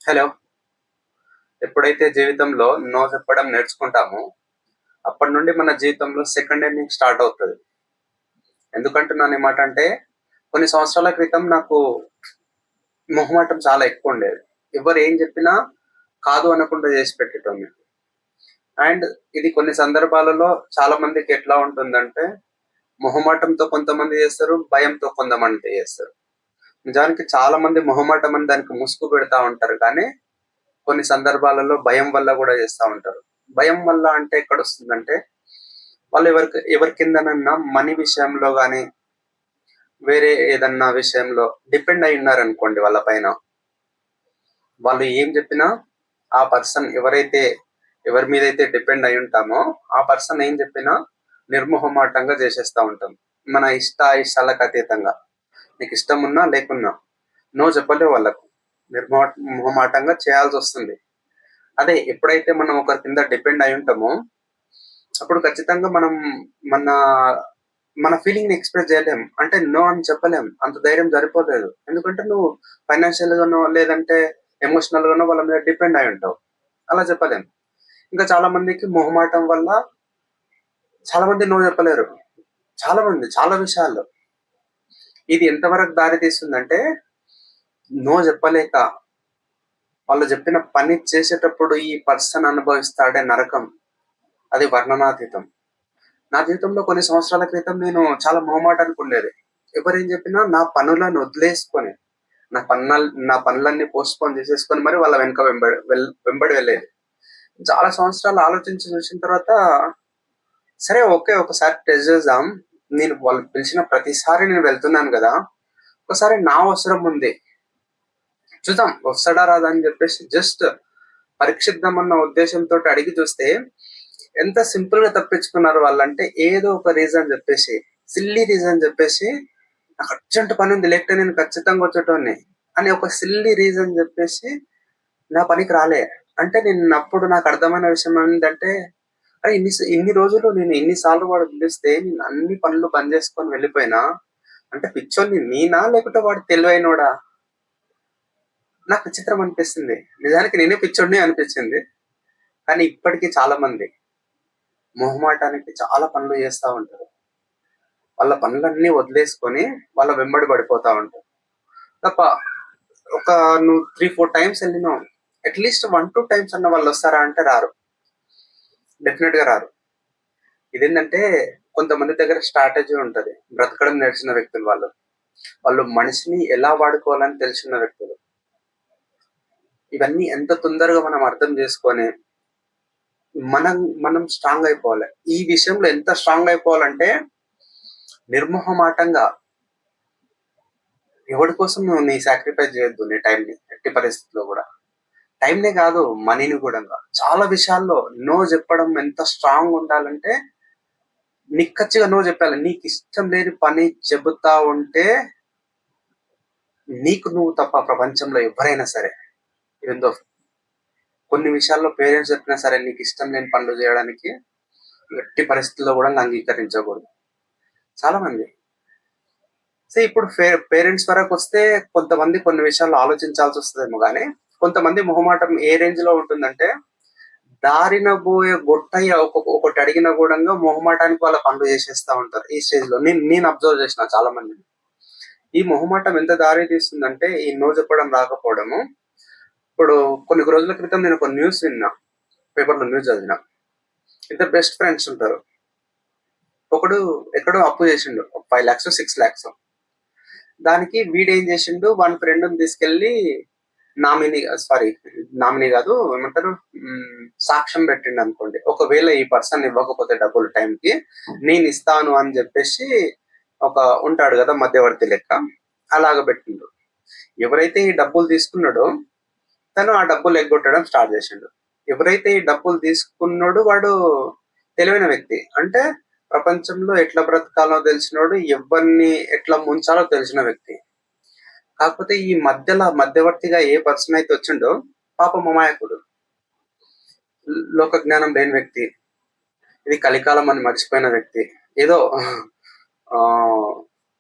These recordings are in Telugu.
హలో. ఎప్పుడైతే జీవితంలో నో చెప్పడం నేర్చుకుంటామో అప్పటి నుండి మన జీవితంలో సెకండ్ ఇన్నింగ్ స్టార్ట్ అవుతుంది. ఎందుకంటున్నాను ఈ మాట అంటే కొన్ని సంవత్సరాల క్రితం నాకు మొహమాటం చాలా ఎక్కువ ఉండేది. ఎవరు ఏం చెప్పినా కాదు అనకుండా చేసి పెట్టేటోని. అండ్ ఇది కొన్ని సందర్భాలలో చాలా మందికి ఎట్లా ఉంటుందంటే మొహమాటంతో కొంతమంది చేస్తారు, భయంతో కొంతమంది చేస్తారు. నిజానికి చాలా మంది మొహమాటం అని దానికి ముసుగు పెడతా ఉంటారు, కానీ కొన్ని సందర్భాలలో భయం వల్ల కూడా చేస్తూ ఉంటారు. భయం వల్ల అంటే ఎక్కడ వస్తుందంటే వాళ్ళు ఎవరి కిందనన్నా మనీ విషయంలో కానీ వేరే ఏదన్నా విషయంలో డిపెండ్ అయి ఉన్నారనుకోండి, వాళ్ళ పైన వాళ్ళు ఏం చెప్పినా ఆ పర్సన్ ఎవరి మీద అయితే డిపెండ్ అయి ఉంటామో ఆ పర్సన్ ఏం చెప్పినా నిర్మోహమాటంగా చేసేస్తూ ఉంటాం. మన ఇష్టాలకు అతీతంగా నీకు ఇష్టం ఉన్నా లేకున్నా నో చెప్పలేవు వాళ్ళకు. నిర్మోహమాటంగా చేయాల్సి వస్తుంది. అదే ఎప్పుడైతే మనం ఒకరి కింద డిపెండ్ అయి ఉంటామో అప్పుడు ఖచ్చితంగా మనం మన మన ఫీలింగ్ ని ఎక్స్ప్రెస్ చేయలేం. అంటే నో అని చెప్పలేం, అంత ధైర్యం సరిపోలేదు. ఎందుకంటే నువ్వు ఫైనాన్షియల్ గానో లేదంటే ఎమోషనల్ గానో వాళ్ళ మీద డిపెండ్ అయి ఉంటావు. అలా చెప్పలేం. ఇంకా చాలా మందికి మొహమాటం వల్ల చాలా మంది నో చెప్పలేరు. చాలా మంది చాలా విషయాల్లో ఇది ఎంతవరకు దారి తీస్తుందంటే నో చెప్పలేక వాళ్ళు చెప్పిన పని చేసేటప్పుడు ఈ పర్సన్ అనుభవిస్తాడే నరకం, అది వర్ణనాతీతం. నా జీవితంలో కొన్ని సంవత్సరాల క్రితం నేను చాలా మొహమాటానికి ఉండేది. ఎవరేం చెప్పినా నా పనులను వదిలేసుకొని నా పనులన్నీ పోస్ట్పోన్ చేసేసుకొని మరి వాళ్ళ వెనక వెంబడి వెళ్ళేది. చాలా సంవత్సరాలు ఆలోచించి చూసిన తర్వాత సరే ఓకే, ఒకసారి టెస్ట్ చేద్దాం. నేను వాళ్ళు పిలిచిన ప్రతిసారి నేను వెళ్తున్నాను కదా, ఒకసారి నా అవసరం ఉంది, చూద్దాం వస్తాడా రాదా అని చెప్పేసి జస్ట్ పరీక్షిద్దామన్న ఉద్దేశంతో అడిగి చూస్తే ఎంత సింపుల్ గా తప్పించుకున్నారు వాళ్ళంటే ఏదో ఒక రీజన్ చెప్పేసి, సిల్లీ రీజన్ చెప్పేసి నాకు అర్జెంట్ పని ఉంది లేకపోతే నేను ఖచ్చితంగా వచ్చేటోని అని ఒక సిల్లీ రీజన్ చెప్పేసి నా పనికి రాలే. అంటే నేను అప్పుడు నాకు అర్థమైన విషయం ఏంటంటే అరే ఇన్ని రోజులు నేను ఎన్నిసార్లు వాడు పిలిస్తే నేను అన్ని పనులు బంద్ చేసుకొని వెళ్ళిపోయినా అంటే పిచ్చోని నేనా లేకుంటే వాడు తెలివైనోడా? నాకు విచిత్రం అనిపిస్తుంది. నిజానికి నేనే పిచ్చోడిని అనిపించింది. కానీ ఇప్పటికీ చాలా మంది మొహమాటానికి చాలా పనులు చేస్తూ ఉంటారు. వాళ్ళ పనులన్నీ వదిలేసుకొని వాళ్ళ వెంబడి పడిపోతా ఉంటారు తప్ప ఒక నువ్వు 3-4 టైమ్స్ వెళ్ళినావు, అట్లీస్ట్ 1-2 టైమ్స్ అన్న వాళ్ళు వస్తారా అంటే రారు. డెఫినెట్ గా రారు. ఇదేంటంటే కొంతమంది దగ్గర స్ట్రాటజీ ఉంటది. బ్రతకడం నేర్చిన వ్యక్తులు వాళ్ళు మనిషిని ఎలా వాడుకోవాలని తెలిసిన వ్యక్తులు. ఇవన్నీ ఎంత తొందరగా మనం అర్థం చేసుకొని మనం మనం స్ట్రాంగ్ అయిపోవాలి. ఈ విషయంలో ఎంత స్ట్రాంగ్ అయిపోవాలంటే నిర్మోహమాటంగా ఎవరి కోసం నువ్వు నీ సాక్రిఫైస్ చేయొద్దు. నీ టైంని ఎట్టి పరిస్థితుల్లో కూడా, టైంనే కాదు మనీని కూడా. చాలా విషయాల్లో నో చెప్పడం ఎంత స్ట్రాంగ్ ఉండాలంటే నిక్కచ్చిగా నో చెప్పాలి. నీకు ఇష్టం లేని పని చెబుతా ఉంటే నీకు నువ్వు తప్ప ప్రపంచంలో ఎవరైనా సరే, ఏందో కొన్ని విషయాల్లో పేరెంట్స్ చెప్పినా సరే నీకు ఇష్టం లేని పనులు చేయడానికి ఎట్టి పరిస్థితుల్లో కూడా అంగీకరించకూడదు. చాలా మంది సో ఇప్పుడు పేరెంట్స్ వరకు వస్తే కొంతమంది కొన్ని విషయాల్లో ఆలోచించాల్సి వస్తుందేమో, కానీ కొంతమంది మొహమాటం ఏ రేంజ్ లో ఉంటుందంటే దారిన పోయే గొట్టయ్య ఒకటి అడిగిన కూడా మొహమాటానికి వాళ్ళ పనులు చేసేస్తా ఉంటారు. ఈ స్టేజ్ లో నేను అబ్జర్వ్ చేసిన చాలా మందిని. ఈ మొహమాటం ఎంత దారి తీస్తుందంటే ఈ నో చెప్పడం రాకపోవడము. ఇప్పుడు కొన్ని రోజుల క్రితం నేను ఒక న్యూస్ విన్నా, పేపర్లో న్యూస్ చదివిన. ఇద్దరు బెస్ట్ ఫ్రెండ్స్ ఉంటారు. ఒకడు ఎక్కడో అప్పు చేసిండు 5 lakhs 6 lakhs. దానికి వీడేం చేసిండు, వన్ ఫ్రెండ్ తీసుకెళ్లి నామినీ కాదు ఏమంటారు, సాక్ష్యం పెట్టిండు అనుకోండి. ఒకవేళ ఈ పర్సన్ ఇవ్వకపోతే డబ్బులు టైంకి నేను ఇస్తాను అని చెప్పేసి ఒక ఉంటాడు కదా మధ్యవర్తి లెక్క, అలాగ పెట్టిండు. ఎవరైతే ఈ డబ్బులు తీసుకున్నాడో తను ఆ డబ్బులు ఎగ్గొట్టడం స్టార్ట్ చేసిండు. ఎవరైతే ఈ డబ్బులు తీసుకున్నాడో వాడు తెలివైన వ్యక్తి, అంటే ప్రపంచంలో ఎట్లా బ్రతకాలో తెలిసినోడు, ఎవరిని ఎట్లా ముంచాలో తెలిసిన వ్యక్తి. కాకపోతే ఈ మధ్యవర్తిగా ఏ పర్సన్ అయితే వచ్చిండో పాపం అమాయకుడు, లోక జ్ఞానం లేని వ్యక్తి, ఇది కలికాలం అని మర్చిపోయిన వ్యక్తి. ఏదో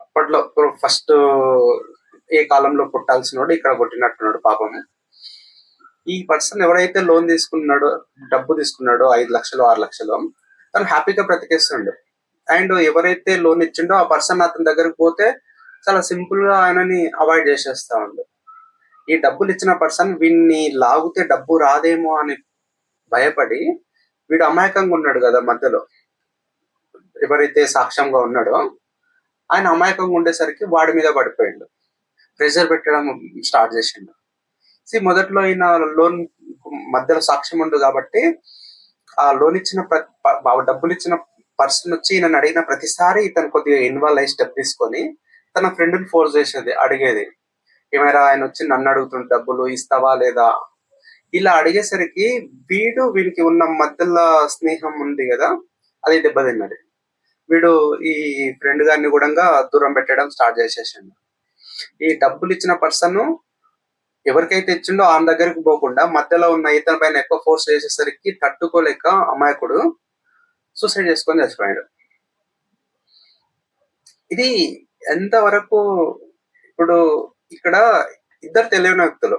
అప్పట్లో ఫస్ట్ ఏ కాలంలో పుట్టాల్సినోడు ఇక్కడ పుట్టినట్టున్నాడు పాపము. ఈ పర్సన్ ఎవరైతే లోన్ తీసుకున్నాడో, డబ్బు తీసుకున్నాడో 5 లక్షలు 6 లక్షలు, తను హ్యాపీగా బ్రతికేస్తుండు. అండ్ ఎవరైతే లోన్ ఇచ్చిండో ఆ పర్సన్ అతని దగ్గరికి పోతే చాలా సింపుల్ గా ఆయనని అవాయిడ్ చేసేస్తా ఉండు. ఈ డబ్బులు ఇచ్చిన పర్సన్ వీడిని లాగితే డబ్బు రాదేమో అని భయపడి, వీడు అమాయకంగా ఉన్నాడు కదా మధ్యలో, ఎవరైతే సాక్ష్యంగా ఉన్నాడో ఆయన అమాయకంగా ఉండేసరికి వాడి మీద పడిపోయిండు, ప్రెషర్ పెట్టడం స్టార్ట్ చేసిండు. మొదట్లో ఈయన లోన్ మధ్యలో సాక్ష్యం ఉండు కాబట్టి ఆ లోన్ ఇచ్చిన డబ్బులు ఇచ్చిన పర్సన్ వచ్చి ఈయన అడిగిన ప్రతిసారి ఇతను కొద్దిగా ఇన్వాల్వ్ అయ్యి స్టెప్ తీసుకొని తన ఫ్రెండ్ని ఫోర్స్ చేసేది, అడిగేది. ఏమైనా ఆయన వచ్చి నన్ను అడుగుతుంటే డబ్బులు ఇస్తావా లేదా, ఇలా అడిగేసరికి వీడికి ఉన్న మధ్యలో స్నేహం ఉంది కదా, అది దెబ్బతిన్నది. వీడు ఈ ఫ్రెండ్ గారిని కూడా దూరం పెట్టడం స్టార్ట్ చేసేసిండు. ఈ డబ్బులు ఇచ్చిన పర్సన్ ఎవరికైతే ఇచ్చిండో ఆయన దగ్గరికి పోకుండా మధ్యలో ఉన్న ఇతని పైన ఎక్కువ ఫోర్స్ చేసేసరికి తట్టుకోలేక అమాయకుడు సూసైడ్ చేసుకొని చచ్చిపోయాడు. ఇది ఎంతవరకు, ఇప్పుడు ఇక్కడ ఇద్దరు తెలియని వ్యక్తులు,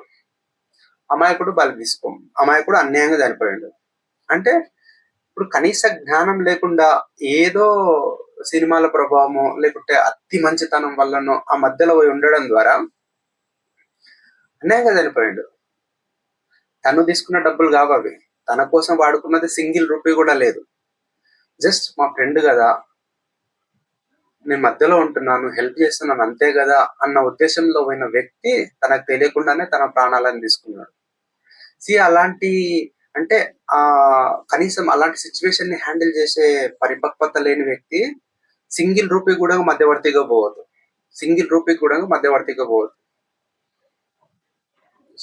అమాయకుడు బలి తీసుకోం, అమాయకుడు అన్యాయంగా చనిపోయాడు. అంటే ఇప్పుడు కనీస జ్ఞానం లేకుండా ఏదో సినిమాల ప్రభావమో లేకుంటే అతి మంచితనం వల్లనో ఆ మధ్యలో పోయి ఉండడం ద్వారా అన్యాయంగా చనిపోయాడు. తను తీసుకున్న డబ్బులు కావవి, తన కోసం వాడుకున్నది సింగిల్ రూపీ కూడా లేదు. జస్ట్ మా ఫ్రెండ్ కదా, నేను మధ్యలో ఉంటున్నాను, హెల్ప్ చేస్తున్నాను అంతే కదా అన్న ఉద్దేశంలో పోయిన వ్యక్తి తనకు తెలియకుండానే తన ప్రాణాలను తీసుకున్నాడు. అలాంటి, అంటే కనీసం అలాంటి సిచ్యువేషన్ ని హ్యాండిల్ చేసే పరిపక్వత లేని వ్యక్తి సింగిల్ రూపీ కూడా మధ్యవర్తిగా పోవద్దు,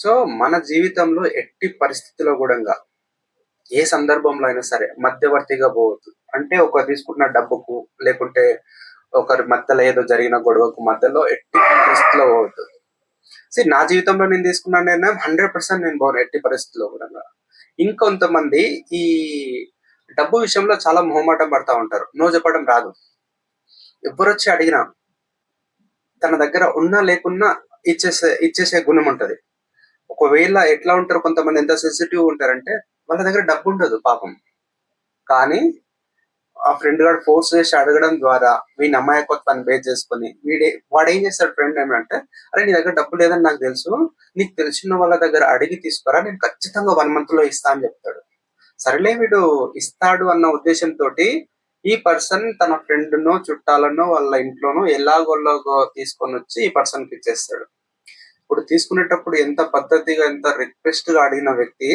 సో మన జీవితంలో ఎట్టి పరిస్థితిలో కూడా ఏ సందర్భంలో అయినా సరే మధ్యవర్తిగా పోవద్దు. అంటే ఒకరు తీసుకున్న డబ్బుకు లేకుంటే ఒకరి మధ్యలో ఏదో జరిగిన గొడవకు మధ్యలో ఎట్టి పరిస్థితిలో పోవద్దు. నా జీవితంలో నేను తీసుకున్న నిర్ణయం 100% నేను పోను ఎట్టి పరిస్థితిలో కూడా. ఇంకొంతమంది ఈ డబ్బు విషయంలో చాలా మొహమాటం పడతా ఉంటారు, నో చెప్పడం రాదు. ఎవరొచ్చి అడిగినా తన దగ్గర ఉన్నా లేకున్నా ఇచ్చేసే గుణం ఉంటది. ఒకవేళ ఎట్లా ఉంటారు, కొంతమంది ఎంత సెన్సిటివ్ ఉంటారంటే వాళ్ళ దగ్గర డబ్బు ఉండదు పాపం, కానీ ఆ ఫ్రెండ్ గారు ఫోర్స్ చేసి అడగడం ద్వారా వీని అమాయకత్వాన్ని బేస్ చేసుకొని వాడు ఏం చేస్తాడు, ఫ్రెండ్ ఏమంటే, అరే నీ దగ్గర డబ్బు లేదని నాకు తెలుసు, నీకు తెలిసిన వాళ్ళ దగ్గర అడిగి తీసుకురా, నేను ఖచ్చితంగా 1 month లో ఇస్తా అని చెప్తాడు. సరేలే వీడు ఇస్తాడు అన్న ఉద్దేశంతో ఈ పర్సన్ తన ఫ్రెండ్నో చుట్టాలనో వాళ్ళ ఇంట్లోనో ఎలాగోలాగో తీసుకొని వచ్చి ఈ పర్సన్ కి ఇచ్చేస్తాడు. ఇప్పుడు తీసుకునేటప్పుడు ఎంత పద్ధతిగా ఎంత రిక్వెస్ట్ గా అడిగిన వ్యక్తి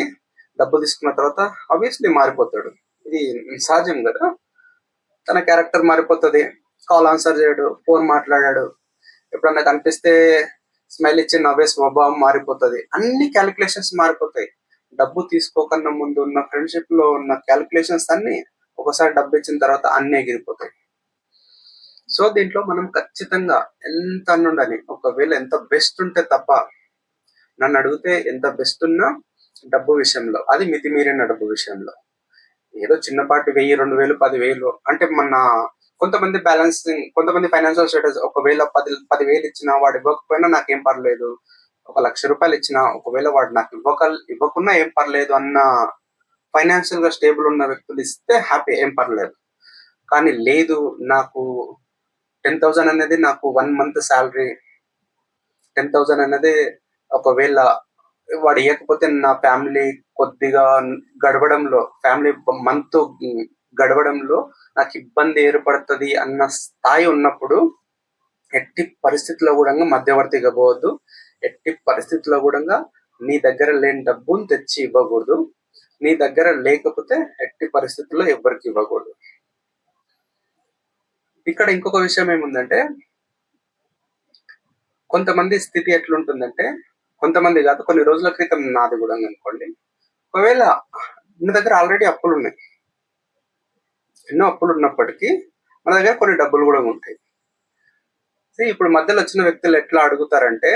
డబ్బు తీసుకున్న తర్వాత ఆబ్వియస్లీ మారిపోతాడు. ఇది సహజం కదా, తన క్యారెక్టర్ మారిపోతుంది, కాల్ ఆన్సర్ చేయడు, ఫోన్ మాట్లాడాడు, ఎప్పుడన్నా కనిపిస్తే స్మైల్ ఇచ్చి నవ్వే స్వభావం మారిపోతుంది, అన్ని క్యాలిక్యులేషన్స్ మారిపోతాయి. డబ్బు తీసుకోకన్నా ముందు ఉన్న ఫ్రెండ్షిప్ లో ఉన్న క్యాలిక్యులేషన్స్ అన్ని ఒకసారి డబ్బు ఇచ్చిన తర్వాత అన్ని ఎగిరిపోతాయి. సో దీంట్లో మనం ఖచ్చితంగా ఎంత ఉండాలి, ఒకవేళ ఎంత బెస్ట్ ఉంటే తప్ప, నన్ను అడిగితే ఎంత బెస్ట్ ఉన్నా డబ్బు విషయంలో, అది మితిమీరిన డబ్బు విషయంలో, ఏదో చిన్నపాటి 1000, 2000, 10,000 అంటే కొంతమంది కొంతమంది ఫైనాన్షియల్ స్టేటస్, ఒకవేళ 10,000 ఇచ్చినా వాడు ఇవ్వకపోయినా నాకేం పర్లేదు, 1,00,000 రూపాయలు ఇచ్చినా ఒకవేళ వాడు నాకు ఇవ్వకున్నా ఏం పర్లేదు అన్న ఫైనాన్షియల్ గా స్టేబుల్ ఉన్న వ్యక్తులు ఇస్తే హ్యాపీ, ఏం పర్లేదు. కానీ లేదు, నాకు 10,000 అనేది నాకు 1 month శాలరీ, 10,000 అనేది ఒకవేళ వాడు ఇవ్వకపోతే నా ఫ్యామిలీ కొద్దిగా గడవడంలో, ఫ్యామిలీ మంత్ గడవడంలో నాకు ఇబ్బంది ఏర్పడుతుంది అన్న స్థాయి ఉన్నప్పుడు ఎట్టి పరిస్థితుల్లో కూడా మధ్యవర్తిగా పోవద్దు. ఎట్టి పరిస్థితుల్లో కూడా నీ దగ్గర లేని డబ్బును తెచ్చి ఇవ్వకూడదు, నీ దగ్గర లేకపోతే ఎట్టి పరిస్థితుల్లో ఎవరికి ఇవ్వకూడదు. ఇక్కడ ఇంకొక విషయం ఏముందంటే, కొంతమంది స్థితి ఎట్లుంటుందంటే, కొంతమంది కాదు, కొన్ని రోజుల క్రితం నాది కూడా అనుకోండి, ఒకవేళ మన దగ్గర ఆల్రెడీ అప్పులు ఉన్నాయి, ఎన్నో అప్పులు ఉన్నప్పటికీ మన దగ్గర కొన్ని డబ్బులు కూడా ఉంటాయి. ఇప్పుడు మధ్యలో వచ్చిన వ్యక్తులు ఎట్లా అడుగుతారంటే,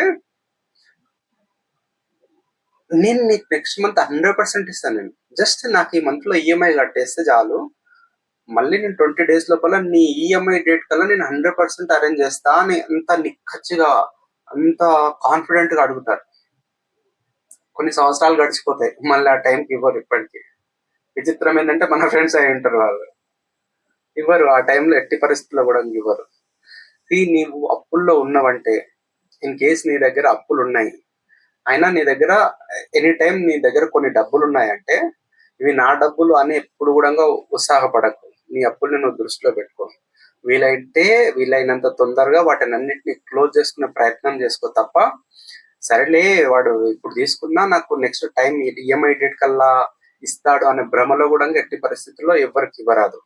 నేను నీకు నెక్స్ట్ మంత్ 100% ఇస్తాను, నేను జస్ట్ నాకు ఈ మంత్ లో ఈఎంఐ కట్టేస్తే చాలు, మళ్ళీ నేను 20 days లోపల నీ ఈఎంఐ డేట్ కల్లా నేను 100% అరేంజ్ చేస్తా అని అంత నిక్కచ్చిగా, అంత కాన్ఫిడెంట్ గా అడుగుతారు. కొన్ని సంవత్సరాలు గడిచిపోతాయి, మళ్ళీ ఆ టైంకి ఇవ్వరు. ఇప్పటికి విచిత్రం ఏంటంటే మన ఫ్రెండ్స్ అయి ఉంటారు వాళ్ళు, ఇవ్వరు ఆ టైంలో, ఎట్టి పరిస్థితుల్లో కూడా ఇవ్వరు. నీవు అప్పుల్లో ఉన్నవంటే, ఇన్ కేస్ నీ దగ్గర అప్పులు ఉన్నాయి, అయినా నీ దగ్గర ఎనీ టైం నీ దగ్గర కొన్ని డబ్బులు ఉన్నాయంటే, ఇవి నా డబ్బులు అని ఎప్పుడు కూడా ఉత్సాహపడకు. నీ అప్పుల్ని నువ్వు దృష్టిలో పెట్టుకో. వీలైతే వీలైనంత తొందరగా వాటిని అన్నిటిని క్లోజ్ చేసుకునే ప్రయత్నం చేసుకో తప్ప, సరేలే వాడు ఇప్పుడు తీసుకున్నా నాకు నెక్స్ట్ టైం ఈఎంఐ డేట్ కల్లా ఇస్తాడు అనే భ్రమలో కూడా ఎట్టి పరిస్థితుల్లో ఎవరికి ఇవ్వరాదు.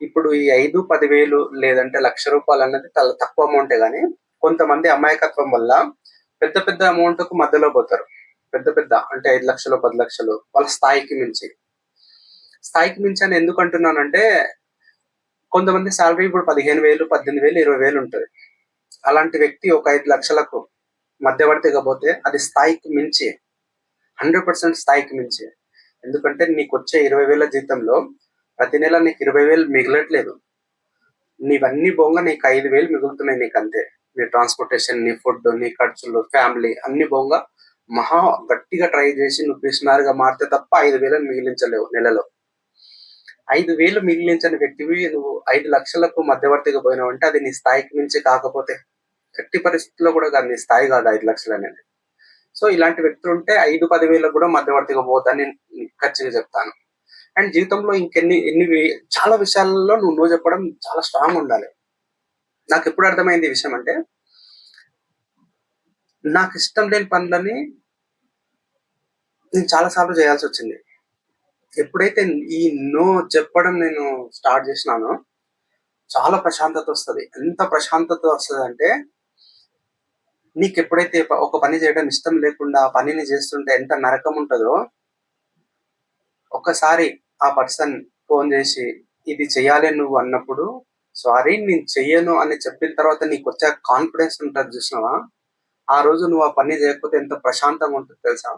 ఇప్పుడు ఈ 5-10 వేలు లేదంటే ₹1,00,000 అన్నది చాలా తక్కువ అమౌంటే, కానీ కొంతమంది అమాయకత్వం వల్ల పెద్ద పెద్ద అమౌంట్ కు మధ్యలో పోతారు. పెద్ద పెద్ద అంటే 5 లక్షలు 10 లక్షలు వాళ్ళ స్థాయికి మించి. స్థాయికి మించి అని ఎందుకు అంటున్నానంటే, కొంతమంది శాలరీ ఇప్పుడు 15,000 18,000 20,000 ఉంటుంది. అలాంటి వ్యక్తి ఒక 5 లక్షలకు మధ్యవర్తిగా పోతే అది స్థాయికి మించి, 100% స్థాయికి మించి. ఎందుకంటే నీకు వచ్చే 20,000 జీతంలో ప్రతి నెల నీకు 20,000 మిగలట్లేదు. నీవన్నీ పోగా నీకు 5,000 మిగులుతున్నాయి. నీకు అంతే, నీ ట్రాన్స్పోర్టేషన్, నీ ఫుడ్, నీ ఖర్చులు, ఫ్యామిలీ అన్ని పోగా మహా గట్టిగా ట్రై చేసి నువ్వు పిసినారుగా మారితే తప్ప 5,000 మిగిలించలేవు నెలలో. 5,000 మిగిలించని వ్యక్తివి నువ్వు 5 లక్షలకు మధ్యవర్తిగా పోయినావు అంటే అది నీ స్థాయికి మించి కాకపోతే గట్టి పరిస్థితుల్లో కూడా కాదు, నీ స్థాయి కాదు 5 లక్షలు అనేది. సో ఇలాంటి వ్యక్తులు ఉంటే 5-10 వేలకు కూడా మధ్యవర్తిగా పోవద్దని నేను ఖచ్చితంగా చెప్తాను. అండ్ జీవితంలో చాలా విషయాల్లో నువ్వు నో చెప్పడం చాలా స్ట్రాంగ్ ఉండాలి. నాకు ఎప్పుడు అర్థమైంది ఈ విషయం అంటే, నాకు ఇష్టం లేని పనులని నేను చాలా సార్లు చేయాల్సి వచ్చింది. ఎప్పుడైతే ఈ నో చెప్పడం నేను స్టార్ట్ చేసినానో చాలా ప్రశాంతత వస్తుంది. ఎంత ప్రశాంతత వస్తుంది అంటే, నీకు ఎప్పుడైతే ఒక పని చేయడం ఇష్టం లేకుండా ఆ పనిని చేస్తుంటే ఎంత నరకం ఉంటుందో, ఒక్కసారి ఆ పర్సన్ ఫోన్ చేసి ఇది చెయ్యాలి నువ్వు అన్నప్పుడు, సారీ నేను చెయ్యను అని చెప్పిన తర్వాత నీకు వచ్చే కాన్ఫిడెన్స్ ఉంటుంది చూసినావా, ఆ రోజు నువ్వు ఆ పని చేయకపోతే ఎంత ప్రశాంతంగా ఉంటుంది తెలుసా.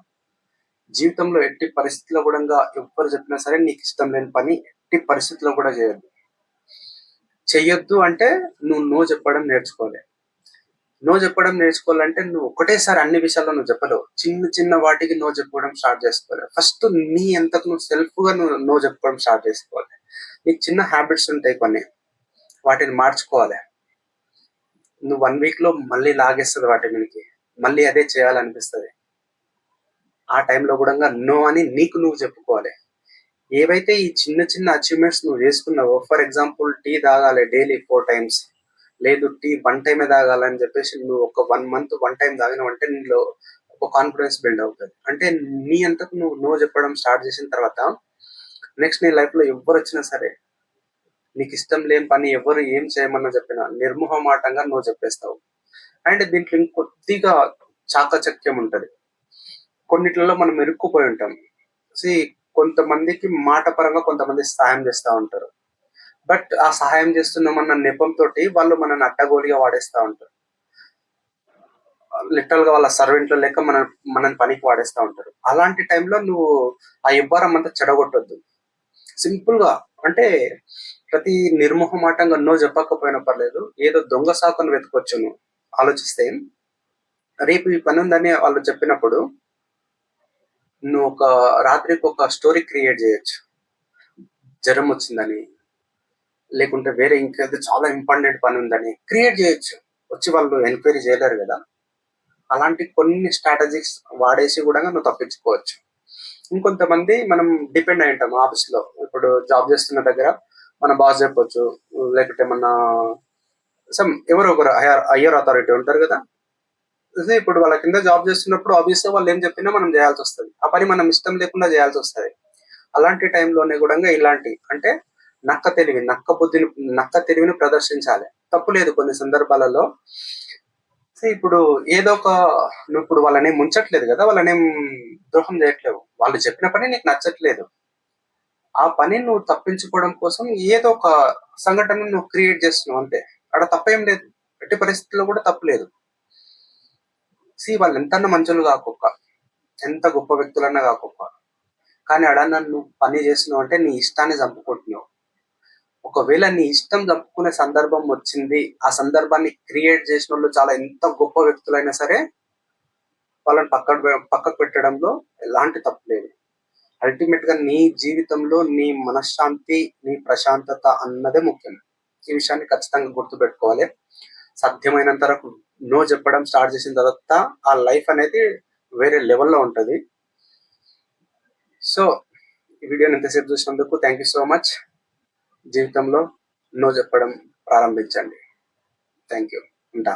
జీవితంలో ఎట్టి పరిస్థితుల్లో కూడా ఎవ్వరు చెప్పినా సరే నీకు ఇష్టం లేని పని ఎట్టి పరిస్థితుల్లో కూడా చెయ్యొద్దు అంటే నువ్వు నో చెప్పడం నేర్చుకోవాలి. నో చెప్పడం నేర్చుకోవాలంటే నువ్వు ఒకటేసారి అన్ని విషయాల్లో నువ్వు చెప్పలేవు. చిన్న చిన్న వాటికి నో చెప్పుకోవడం స్టార్ట్ చేసుకోవాలి. ఫస్ట్ నీ అంతకు నువ్వు సెల్ఫ్ గా నువ్వు నో చెప్పుకోవడం స్టార్ట్ చేసుకోవాలి. నీకు చిన్న హ్యాబిట్స్ ఉంటాయి కొన్ని, వాటిని మార్చుకోవాలి. నువ్వు 1 వీక్ లో మళ్ళీ లాగేస్తుంది వాటి మీదకి, మళ్ళీ అదే చేయాలనిపిస్తుంది. ఆ టైంలో కూడా నో అని నీకు నువ్వు చెప్పుకోవాలి. ఏవైతే ఈ చిన్న చిన్న అచీవ్మెంట్స్ నువ్వు చేసుకున్నావో, ఫర్ ఎగ్జాంపుల్ టీ తాగాలి డైలీ 4 times, లేదు టీ 1 time తాగాలని చెప్పేసి నువ్వు ఒక 1 month 1 time తాగినావంటే నీలో ఒక కాన్ఫిడెన్స్ బిల్డ్ అవుతుంది. అంటే నీ అంతకు నువ్వు నో చెప్పడం స్టార్ట్ చేసిన తర్వాత నెక్స్ట్ నీ లైఫ్ లో ఎవరు వచ్చినా సరే, నీకు ఇష్టం లేని పని ఎవరు ఏం చేయమన్నా చెప్పినా నిర్మోహమాటంగా నో చెప్పేస్తావు. అండ్ దీంట్లో ఇంకొద్దిగా చాకచక్యం ఉంటది. కొన్నిట్లలో మనం ఇరుక్కుపోయి ఉంటాం. కొంతమందికి మాట పరంగా కొంతమంది సహాయం చేస్తూ ఉంటారు, బట్ ఆ సహాయం చేస్తున్నామన్న నెపంతో వాళ్ళు మనల్ని అడ్డగోలుగా వాడేస్తూ ఉంటారు. లిటరల్ గా వాళ్ళ సర్వెంట్లు లెక్క మనని పనికి వాడేస్తూ ఉంటారు. అలాంటి టైంలో నువ్వు ఆ ఇవ్వారం అంతా చెడగొట్టొద్దు. సింపుల్ గా అంటే ప్రతి నిర్మోహమాటంగా నో చెప్పకపోయినా పర్లేదు, ఏదో దొంగ సాకును వెతుకొచ్చు. నువ్వు ఆలోచిస్తే రేపు ఈ పని ఉందని వాళ్ళు చెప్పినప్పుడు నువ్వు ఒక రాత్రికి ఒక స్టోరీ క్రియేట్ చేయొచ్చు. జ్వరం వచ్చిందని, లేకుంటే వేరే ఇంకేదో చాలా ఇంపార్టెంట్ పని ఉందని క్రియేట్ చేయొచ్చు. వచ్చి వాళ్ళు ఎంక్వైరీ చేయలేరు కదా. అలాంటి కొన్ని స్ట్రాటజిక్స్ వాడేసి కూడా నువ్వు తప్పించుకోవచ్చు. ఇంకొంతమంది మనం డిపెండ్ అయి ఉంటాం ఆఫీస్ లో. ఇప్పుడు జాబ్ చేస్తున్న దగ్గర మన బాస్ చెప్పొచ్చు, లేకుంటే మన ఎవరో ఒకరు హయ్యర్ అథారిటీ ఉంటారు కదా. ఇప్పుడు వాళ్ళ కింద జాబ్ చేస్తున్నప్పుడు ఆఫీస్ లో వాళ్ళు ఏం చెప్పినా మనం చేయాల్సి వస్తుంది. ఆ పని మనం ఇష్టం లేకుండా చేయాల్సి వస్తుంది. అలాంటి టైంలోనే కూడా ఇలాంటి అంటే నక్క తెలివిని ప్రదర్శించాలి. తప్పు లేదు కొన్ని సందర్భాలలో. ఇప్పుడు ఏదో ఒక, నువ్వు ఇప్పుడు వాళ్ళనేం ముంచట్లేదు కదా, వాళ్ళనేం ద్రోహం చేయట్లేవు. వాళ్ళు చెప్పిన పని నీకు నచ్చట్లేదు, ఆ పని నువ్వు తప్పించుకోవడం కోసం ఏదో ఒక సంఘటన నువ్వు క్రియేట్ చేస్తున్నావు అంతే. అక్కడ తప్పేం లేదు, ఎట్టి పరిస్థితుల్లో కూడా తప్పు లేదు. వాళ్ళు ఎంత మంచులు కాకొక్క, ఎంత గొప్ప వ్యక్తులన్నా కాకొక్క, కానీ అడ నువ్వు పని చేస్తున్నావు అంటే నీ ఇష్టాన్ని చంపుకుంటున్నావు. ఒకవేళ నీ ఇష్టం చంపుకునే సందర్భం వచ్చింది, ఆ సందర్భాన్ని క్రియేట్ చేసిన వాళ్ళు చాలా ఎంత గొప్ప వ్యక్తులైనా సరే వాళ్ళని పక్కకు పెట్టడంలో ఎలాంటి తప్పు లేదు. అల్టిమేట్ గా నీ జీవితంలో నీ మనశ్శాంతి, నీ ప్రశాంతత అన్నదే ముఖ్యం. ఈ విషయాన్ని ఖచ్చితంగా గుర్తుపెట్టుకోవాలి. సాధ్యమైనంత వరకు నో చెప్పడం స్టార్ట్ చేసిన తర్వాత ఆ లైఫ్ అనేది వేరే లెవెల్లో ఉంటుంది. సో ఈ వీడియోని ఎంతసేపు చూసినందుకు థ్యాంక్ యూ సో మచ్. జీవితంలో నో చెప్పడం ప్రారంభించండి. Thank you. ఉంటా.